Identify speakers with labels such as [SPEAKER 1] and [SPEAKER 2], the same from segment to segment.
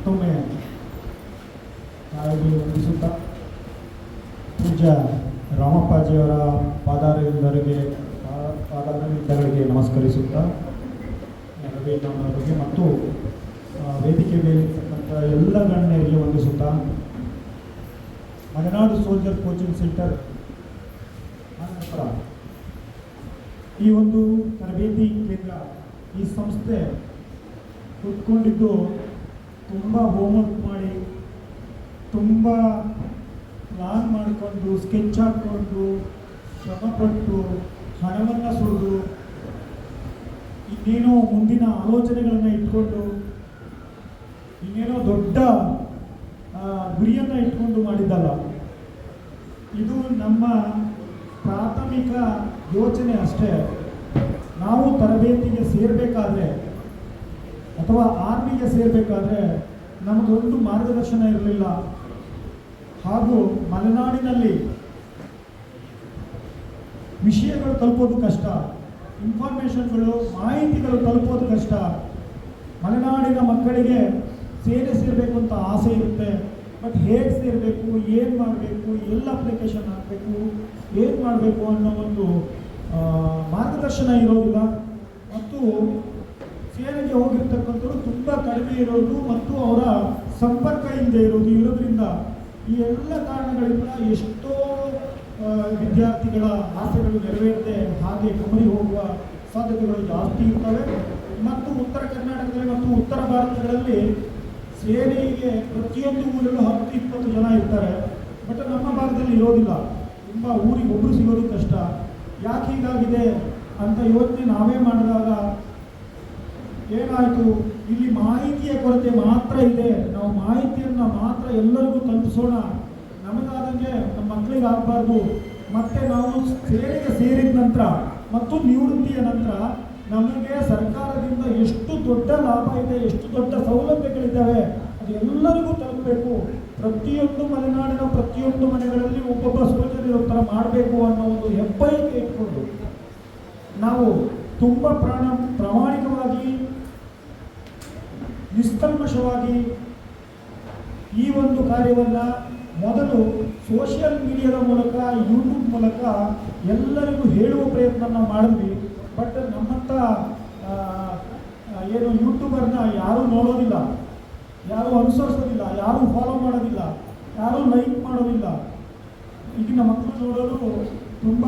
[SPEAKER 1] ಮತ್ತೊಮ್ಮೆ ತಾಯಿಗೆ ವಂದಿಸುತ್ತಾ ಪೂಜ್ಯ ರಾಮಪ್ಪಾಜಿಯವರ ಪಾದಾರವಿಂದಗಳಿಗೆ ನಮಸ್ಕರಿಸುತ್ತಾ ರವಿಯಣ್ಣವರಿಗೆ ಮತ್ತು ವೇದಿಕೆ ಮೇಲಿರ್ತಕ್ಕಂಥ ಎಲ್ಲ ಗಣ್ಯರಿಗೆ ವಂದಿಸುತ್ತಾ ಮಲೆನಾಡು ಸೋಲ್ಜರ್ ಕೋಚಿಂಗ್ ಸೆಂಟರ್ ನಂತರ ಈ ಒಂದು ತರಬೇತಿ ಕೇಂದ್ರ ಈ ಸಂಸ್ಥೆ ಕೂತ್ಕೊಂಡಿದ್ದು ತುಂಬ ಹೋಮ್ವರ್ಕ್ ಮಾಡಿ ತುಂಬ ಪ್ಲಾನ್ ಮಾಡಿಕೊಂಡು ಸ್ಕೆಚ್ ಹಾಕ್ಕೊಂಡು ಶ್ರಮಪಟ್ಟು ಹಣವನ್ನು ಸುರಿದು ಇನ್ನೇನೋ ಮುಂದಿನ ಆಲೋಚನೆಗಳನ್ನು ಇಟ್ಕೊಂಡು ಇನ್ನೇನೋ ದೊಡ್ಡ ಗುರಿಯನ್ನು ಇಟ್ಕೊಂಡು ಮಾಡಿದ್ದಲ್ಲ. ಇದು ನಮ್ಮ ಪ್ರಾಥಮಿಕ ಯೋಚನೆ ಅಷ್ಟೇ. ನಾವು ತರಬೇತಿಗೆ ಸೇರಬೇಕಾದ್ರೆ ಅಥವಾ ಆರ್ಮಿಗೆ ಸೇರಬೇಕಾದ್ರೆ ನಮಗೊಂದು ಮಾರ್ಗದರ್ಶನ ಇರಲಿಲ್ಲ. ಹಾಗೂ ಮಲೆನಾಡಿನಲ್ಲಿ ವಿಷಯಗಳು ತಲುಪೋದು ಕಷ್ಟ, ಇನ್ಫಾರ್ಮೇಷನ್ಗಳು ಮಾಹಿತಿಗಳು ತಲುಪೋದು ಕಷ್ಟ. ಮಲೆನಾಡಿನ ಮಕ್ಕಳಿಗೆ ಸೇನೆ ಸೇರಬೇಕು ಅಂತ ಆಸೆ ಇರುತ್ತೆ, ಬಟ್ ಹೇಗೆ ಸೇರಬೇಕು, ಏನು ಮಾಡಬೇಕು, ಎಲ್ಲ ಅಪ್ಲಿಕೇಶನ್ ಹಾಕಬೇಕು, ಏನು ಮಾಡಬೇಕು ಅನ್ನೋ ಒಂದು ಮಾರ್ಗದರ್ಶನ ಇರೋದಿಲ್ಲ. ಮತ್ತು ಸೇನೆಗೆ ಹೋಗಿರ್ತಕ್ಕಂಥವ್ರು ತುಂಬ ಕಡಿಮೆ ಇರೋದು ಮತ್ತು ಅವರ ಸಂಪರ್ಕ ಇಲ್ಲದೆ ಇರೋದ್ರಿಂದ ಈ ಎಲ್ಲ ಕಾರಣಗಳಿಂದ ಎಷ್ಟೋ ವಿದ್ಯಾರ್ಥಿಗಳ ಆಸೆಗಳು ನೆರವೇರದೆ ಹಾಗೆ ಕಮ್ಮಿ ಹೋಗುವ ಸಾಧ್ಯತೆಗಳು ಜಾಸ್ತಿ ಇರ್ತವೆ. ಮತ್ತು ಉತ್ತರ ಕರ್ನಾಟಕದಲ್ಲಿ ಮತ್ತು ಉತ್ತರ ಭಾರತಗಳಲ್ಲಿ ಸೇನೆಗೆ ಪ್ರತಿಯೊಂದು ಊರಲ್ಲೂ 10-20 ಜನ ಇರ್ತಾರೆ. ಬಟ್ ನಮ್ಮ ಭಾಗದಲ್ಲಿ ಇರೋದಿಲ್ಲ. ತುಂಬ ಊರಿಗೆ ಒಬ್ಬರು ಸಿಗೋದು ಕಷ್ಟ. ಯಾಕೆ ಹೀಗಾಗಿದೆ ಅಂತ ಯೋಚನೆ ನಾವೇ ಮಾಡಿದಾಗ ಏನಾಯಿತು, ಇಲ್ಲಿ ಮಾಹಿತಿಯ ಕೊರತೆ ಮಾತ್ರ ಇದೆ. ನಾವು ಮಾಹಿತಿಯನ್ನು ಮಾತ್ರ ಎಲ್ಲರಿಗೂ ತಲುಪಿಸೋಣ, ನಮಗಾದಂಗೆ ನಮ್ಮ ಮಕ್ಕಳಿಗೆ ಆಗಬಾರ್ದು. ಮತ್ತು ನಾವು ಸೇನೆಗೆ ಸೇರಿದ ನಂತರ ಮತ್ತು ನಿವೃತ್ತಿಯ ನಂತರ ನಮಗೆ ಸರ್ಕಾರದಿಂದ ಎಷ್ಟು ದೊಡ್ಡ ಲಾಭ ಇದೆ, ಎಷ್ಟು ದೊಡ್ಡ ಸೌಲಭ್ಯಗಳಿದ್ದಾವೆ, ಅದು ಎಲ್ಲರಿಗೂ ತಲುಪಬೇಕು. ಪ್ರತಿಯೊಂದು ಮಲೆನಾಡಿನ ಪ್ರತಿಯೊಂದು ಮನೆಗಳಲ್ಲಿ ಒಬ್ಬೊಬ್ಬ ಸೋಲ್ಜರ್ ಇರೋ ಥರ ಮಾಡಬೇಕು ಅನ್ನೋ ಒಂದು ಹೆಬ್ಬಯಕೆ ಇಟ್ಕೊಂಡು ನಾವು ತುಂಬ ಪ್ರಾಮಾಣಿಕವಾಗಿ ನಿಷ್ಕಲ್ಮಶವಾಗಿ ಈ ಒಂದು ಕಾರ್ಯವನ್ನು ಮೊದಲು ಸೋಷಿಯಲ್ ಮೀಡಿಯಾದ ಮೂಲಕ, ಯೂಟ್ಯೂಬ್ ಮೂಲಕ ಎಲ್ಲರಿಗೂ ಹೇಳುವ ಪ್ರಯತ್ನ ನಾವು ಮಾಡಿದ್ವಿ. ಬಟ್ ನಮ್ಮಂಥ ಏನು ಯೂಟ್ಯೂಬರ್ನ ಯಾರೂ ನೋಡೋದಿಲ್ಲ, ಯಾರೂ ಅನುಸರಿಸೋದಿಲ್ಲ, ಯಾರೂ ಫಾಲೋ ಮಾಡೋದಿಲ್ಲ, ಯಾರೂ ಲೈಕ್ ಮಾಡೋದಿಲ್ಲ. ಈಗಿನ ಮಕ್ಕಳು ನೋಡೋದು ತುಂಬ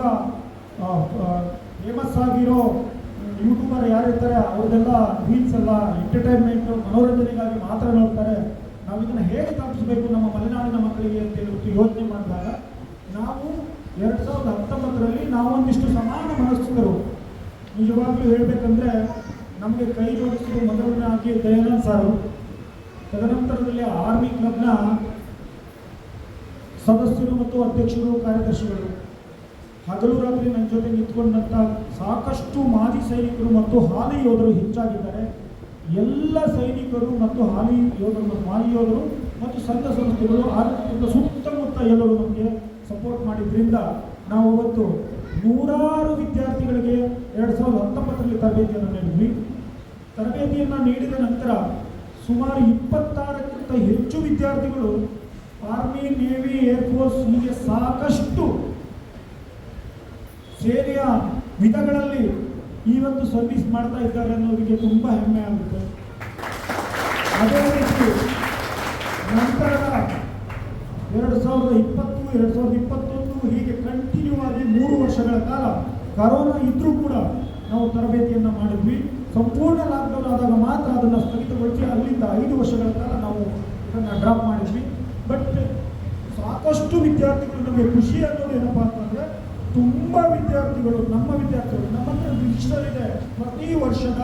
[SPEAKER 1] ಫೇಮಸ್ ಆಗಿರೋ ಯೂಟ್ಯೂಬರ್ ಯಾರಿರ್ತಾರೆ ಅವ್ರದ್ದೆಲ್ಲ ರೀಲ್ಸ್ ಎಲ್ಲ ಎಂಟರ್ಟೈನ್ಮೆಂಟು ಮನೋರಂಜನೆಗಾಗಿ ಮಾತ್ರ ನೋಡ್ತಾರೆ. ನಾವು ಇದನ್ನು ಹೇಗೆ ತಪ್ಪಿಸಬೇಕು ನಮ್ಮ ಮಲೆನಾಡಿನ ಮಕ್ಕಳಿಗೆ ಅಂತ ಹೇಳಿ ಯೋಚನೆ ಮಾಡಿದಾಗ ನಾವು 2019ರಲ್ಲಿ ನಾವೊಂದಿಷ್ಟು ಸಮಾನ ಮನಸ್ಕರು ನಿಜವಾಗ್ಲೂ ಹೇಳಬೇಕಂದ್ರೆ ನಮಗೆ ಕೈ ಜೋಡಿಸಿದ ಮೊದಲನಾಗಿ ದಯಾನಂದ್ ಸಾರು, ತದನಂತರದಲ್ಲಿ ಆರ್ಮಿ ಕ್ಲಬ್ನ ಸದಸ್ಯರು ಮತ್ತು ಅಧ್ಯಕ್ಷರು, ಕಾರ್ಯದರ್ಶಿಗಳು, ಹಗಲು ರಾತ್ರಿ ನನ್ನ ಜೊತೆ ನಿಂತ್ಕೊಂಡಂಥ ಸಾಕಷ್ಟು ಮಾಜಿ ಸೈನಿಕರು ಮತ್ತು ಹಾಲಿ ಯೋಧರು ಹೆಚ್ಚಾಗಿದ್ದಾರೆ. ಎಲ್ಲ ಸೈನಿಕರು ಮತ್ತು ಹಾಲಿ ಯೋಧರು ಮತ್ತು ಮಾಜಿ ಯೋಧರು ಮತ್ತು ಸಂಘ ಸಂಸ್ಥೆಗಳು ಸುತ್ತಮುತ್ತ ಎಲ್ಲರೂ ನಮಗೆ ಸಪೋರ್ಟ್ ಮಾಡಿದ್ರಿಂದ ನಾವು ಅವತ್ತು 100 ವಿದ್ಯಾರ್ಥಿಗಳಿಗೆ 2019ರಲ್ಲಿ ತರಬೇತಿಯನ್ನು ನೀಡಿದ್ವಿ. ತರಬೇತಿಯನ್ನು ನೀಡಿದ ನಂತರ ಸುಮಾರು 26ಕ್ಕಿಂತ ಹೆಚ್ಚು ವಿದ್ಯಾರ್ಥಿಗಳು ಆರ್ಮಿ, ನೇವಿ, ಏರ್ಫೋರ್ಸ್ ಹೀಗೆ ಸಾಕಷ್ಟು ಸೇನೆಯ ವಿಧಗಳಲ್ಲಿ ಈ ಒಂದು ಸರ್ವಿಸ್ ಮಾಡ್ತಾ ಇದ್ದಾರೆ ಅನ್ನೋದಕ್ಕೆ ತುಂಬ ಹೆಮ್ಮೆ ಆಗುತ್ತೆ. ಅದೇ ರೀತಿ ನಂತರದ 2020-2021 ಹೀಗೆ ಕಂಟಿನ್ಯೂ ಆಗಿ 3 ವರ್ಷಗಳ ಕಾಲ ಕರೋನಾ ಇದ್ದರೂ ಕೂಡ ನಾವು ತರಬೇತಿಯನ್ನು ಮಾಡಿದ್ವಿ. ಸಂಪೂರ್ಣ ಲಾಕ್ಡೌನ್ ಆದಾಗ ಮಾತ್ರ ಅದನ್ನು ಸ್ಥಗಿತಗೊಳಿಸಿ ಅಲ್ಲಿಂದ 5 ವರ್ಷಗಳ ಕಾಲ ನಾವು ಇದನ್ನು ಡ್ರಾಪ್ ಮಾಡಿದ್ವಿ. ಬಟ್ ಸಾಕಷ್ಟು ವಿದ್ಯಾರ್ಥಿಗಳು ನಮಗೆ ಖುಷಿ ಅನ್ನೋದು ಏನಪ್ಪ ಅಂತಂದರೆ ತುಂಬ ವಿದ್ಯಾರ್ಥಿಗಳು ನಮ್ಮ ಹತ್ರ ರಿಜಿಸ್ಟರ್ ಇದೆ. ಪ್ರತಿ ವರ್ಷದ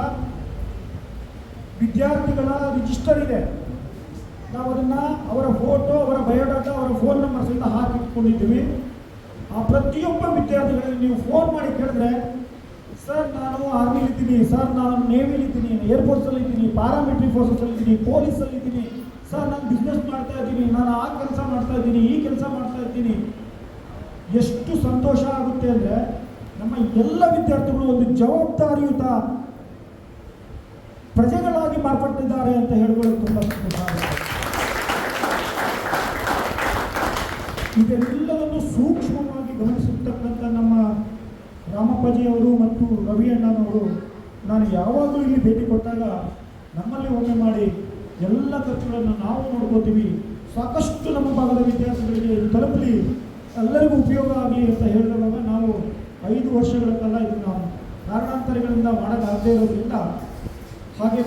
[SPEAKER 1] ವಿದ್ಯಾರ್ಥಿಗಳ ರಿಜಿಸ್ಟರ್ ಇದೆ. ನಾವು ಅದನ್ನು ಅವರ ಫೋಟೋ, ಅವರ ಬಯೋಡಾಟಾ, ಅವರ ಫೋನ್ ನಂಬರ್ ಸಹಿತ ಹಾಕಿಟ್ಕೊಂಡಿದ್ದೀವಿ. ಆ ಪ್ರತಿಯೊಬ್ಬ ವಿದ್ಯಾರ್ಥಿಗಳಿಗೆ ನೀವು ಫೋನ್ ಮಾಡಿ ಕೇಳಿದ್ರೆ, ಸರ್ ನಾನು ಆರ್ಮಿಲಿದ್ದೀನಿ, ಸರ್ ನಾನು ನೇವಿಲಿದ್ದೀನಿ, ಏರ್ಫೋರ್ಸಲ್ಲಿದ್ದೀನಿ, ಪ್ಯಾರಾಮಿಲಿಟರಿ ಫೋರ್ಸಸ್ಸಲ್ಲಿದ್ದೀನಿ, ಪೊಲೀಸಲ್ಲಿದ್ದೀನಿ, ಸರ್ ನಾನು ಬಿಸ್ನೆಸ್ ಮಾಡ್ತಾ ಇದ್ದೀನಿ, ನಾನು ಆ ಕೆಲಸ ಮಾಡ್ತಾ ಇದ್ದೀನಿ, ಈ ಕೆಲಸ ಮಾಡ್ತಾ ಇದ್ದೀನಿ. ಎಷ್ಟು ಸಂತೋಷ ಆಗುತ್ತೆ ಅಂದರೆ ನಮ್ಮ ಎಲ್ಲ ವಿದ್ಯಾರ್ಥಿಗಳು ಒಂದು ಜವಾಬ್ದಾರಿಯುತ ಪ್ರಜೆಗಳಾಗಿ ಮಾರ್ಪಟ್ಟಿದ್ದಾರೆ ಅಂತ ಹೇಳ್ಕೊಳ್ಳೋದು ತುಂಬ ಸಂತೋಷ ಆಗುತ್ತೆ. ಇದೆಲ್ಲವನ್ನು ಸೂಕ್ಷ್ಮವಾಗಿ ಗಮನಿಸಿರ್ತಕ್ಕಂಥ ನಮ್ಮ ರಾಮಪ್ಪಾಜಿಯವರು ಮತ್ತು ರವಿ ಅಣ್ಣನವರು ನಾನು ಯಾವಾಗಲೂ ಇಲ್ಲಿ ಭೇಟಿ ಕೊಟ್ಟಾಗ ನಮ್ಮಲ್ಲಿ ಒಮ್ಮೆ ಮಾಡಿ ಎಲ್ಲ ಖರ್ಚುಗಳನ್ನು ನಾವು ನೋಡ್ಕೋತೀವಿ, ಸಾಕಷ್ಟು ನಮ್ಮ ಭಾಗದ ವಿದ್ಯಾರ್ಥಿಗಳಿಗೆ ಇದು ತಲುಪಲಿ, ಎಲ್ಲರಿಗೂ ಉಪಯೋಗ ಆಗಲಿ ಅಂತ ಹೇಳಿದಾಗ ನಾವು 5 ವರ್ಷಗಳ ಕಾಲ ಇದನ್ನು ಕಾರಣಾಂತರಗಳಿಂದ ಮಾಡೋಕ್ಕಾಗದೇ ಇರೋದ್ರಿಂದ ಹಾಗೆ